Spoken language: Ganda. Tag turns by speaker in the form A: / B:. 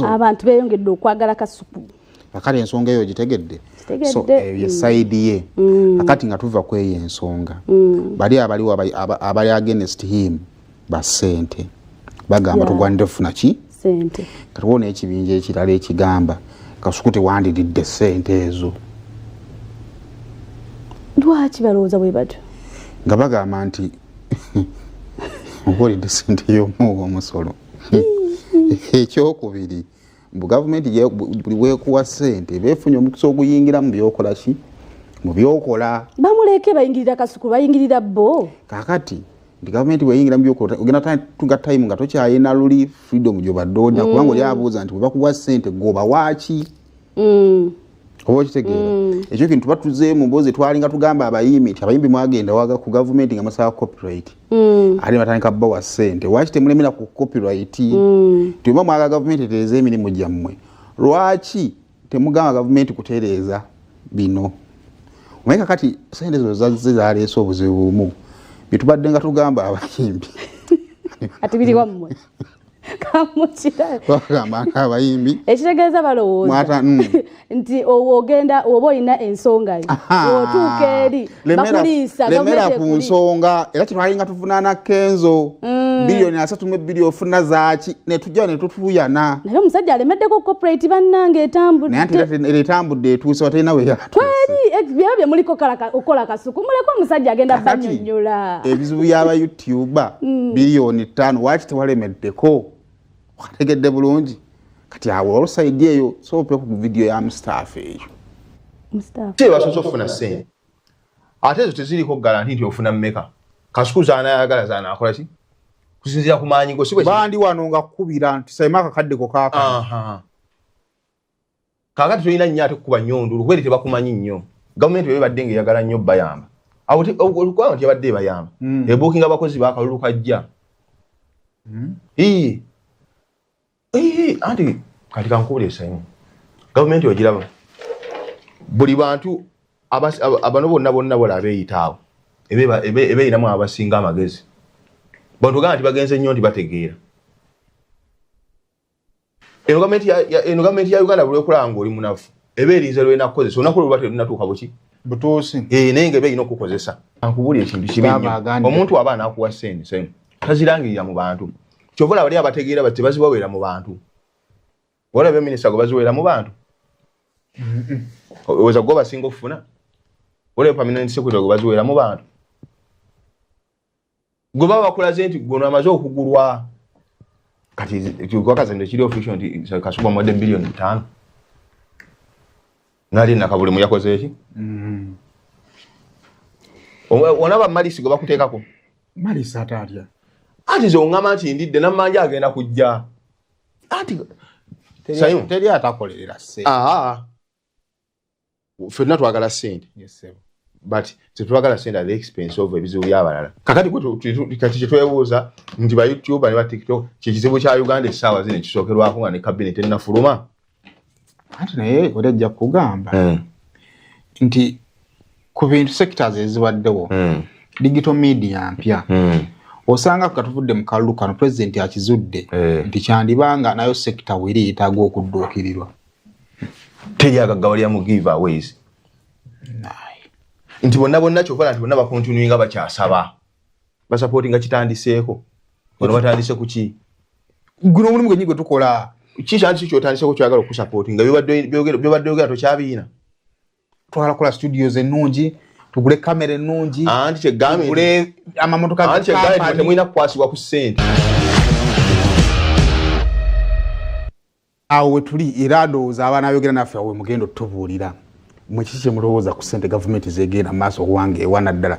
A: abantu beyongedde okwagala kasuku
B: akati ensonga eyo gitegedde so ye side ye akati nga tuva kweyo ensonga bali abaliwo abali against him basente bagamba tugwanide funa ki
A: sente
B: katuwona ekibinja ekirala ekigamba kasuku tewandiridde sente ezo
A: lwaki balowooza bwe batyo
B: nga bagamba nti okolidde sente y'omuwa omusolo ekyokubiri mbu gavumenti buli weekuwa sente beefunye omukisa oguyingira mu byokola ki mu byokola
A: bamuleke bayingirira kasuku bayingirira bo
B: kakati ndi gavumenti bweyingira mu byokola ogenda tunga time nga tokyayina luli freedom gyobadde olina kubanga oli abuuza nti bwe bakuwa sente goba waaki oba okitegeera ekyo kintu tuba tuzeeyo mu mboozi twalinga tugamba abayimbi nti abayimbi mwagenda waga ku gavumenti nga masaba copyright ate batandika bawa sente lwaki temulemera ku copyright tuma mwaga gavumenti etereeza emirimu gyammwe lwaki temugamba gavumenti kutereeza bino omanye kati sente zo zazze zaleese obuzibu bumu bitubadde nga tugamba abayimbi
A: ati biri wammwe kamukira
B: bagamba abayimbi
A: ekitegeeza balowooza nti ogenda oba olina ensonga yo otuuka eri bakuliisa
B: lemera ku nsonga era kitwalinga tuvunaana kenzo biliyoni 3 bilioni ofuna zaaki netujja netutuyana
A: naye omusajja alemeddeko corporate bannange etambudde
B: naye etambudde etuuse watalina we
A: tweri byaba bye muliko okola kasuku muleko omusajja agenda bannyonnyola
B: ebizibu by'aba youtuber biliyoni 5 waaki tewalemeddeko wategedde bulungi kati awo olusaidi eyo sope ku video ya Mustafa eyo
C: Mustafa basoso ofuna sente ate ezo teziriko garanti nti ofuna mmeka kasuku zaana yagala zaana akola ki kusinzira ku maanyi go sibwe
B: bandi wano nga kukubira nti sayima kakadde ko kaka kakati tulina nnyo ate kukuba nnyondulu kweri tebakumanyi nnyo gavumenti bwe badde ng'eyagala nnyo bayamba awo olukwawo nti yabadde bayamba ebuukinga abakozi b'akalulu kajja anti kati kankubula esayimu gavumenti ogiraba buli bantu abano bonna bola abeeyitaawo ebeeyinamu abasinga amagezi bantu gamba nti bagenze nnyo nti bategeera eno gavumenti ya Uganda buli okulanga oli munafu ebeerinze lwenakukozesa olunaku lwe luba terunatuuka buki butuusi naye nga ebeeyina okukozesa ankubula ekintu kibi nnyo omuntu aba anaakuwa sente tazirangirira mu bantu kyova olaba bali abategeera bati bazibaweera mu bantu olaba minisita go baziweera mu bantu oweza go basinga okufuna olaba permanent secretary go baziweera mu bantu gwe baba bakulaze nti gono amaze okugulwa kati kwakazaniro kiri official nti kasubwa mwade bilioni 5 nali nakabuli mu yakoze eki onaba malisi go bakuteekako malisi atalya ati zo ngama nti ndidde namanja agenda kujja ati sayo teri atakolerera sente fenna twagala sente yes sir but twagala sente at the expense of ebizibu byabalala kakati kati kyetwebuuza nti ba YouTube ne ba TikTok kizibu kya Uganda essaawa zino kisookerwako nga ne cabinet ennafuluma ati naye olajja kugamba nti ku bintu sectors ezibaddewo digital media mpya osanga katuvudde mu kalulu kano president akizudde nti kyandibanga nayo sector wiri yetaaga okudduukirirwa teyagagawalya mu giveaways nti bonna kyova nti bonna bakontinuinga bakyasaba basupportinga kitandiseeko bano batandise ku ki guno omulimu gwennyini gwe tukola kikyandisi kyotandiseko kyagala okusupportinga byobadde ogera tokyabiina twagala kola studios ennungi tugule kamera ennungi anti kyegambe tugule amamotoka anti kyegambe temulina kukwasibwa ku ssente awo wetuli era ndowooza abaana ayogera naffe awo mugendo tubuulira mwe kiki kye mulowooza ku ssente gavumenti zeegenda mu maaso okuwanga ewana ddala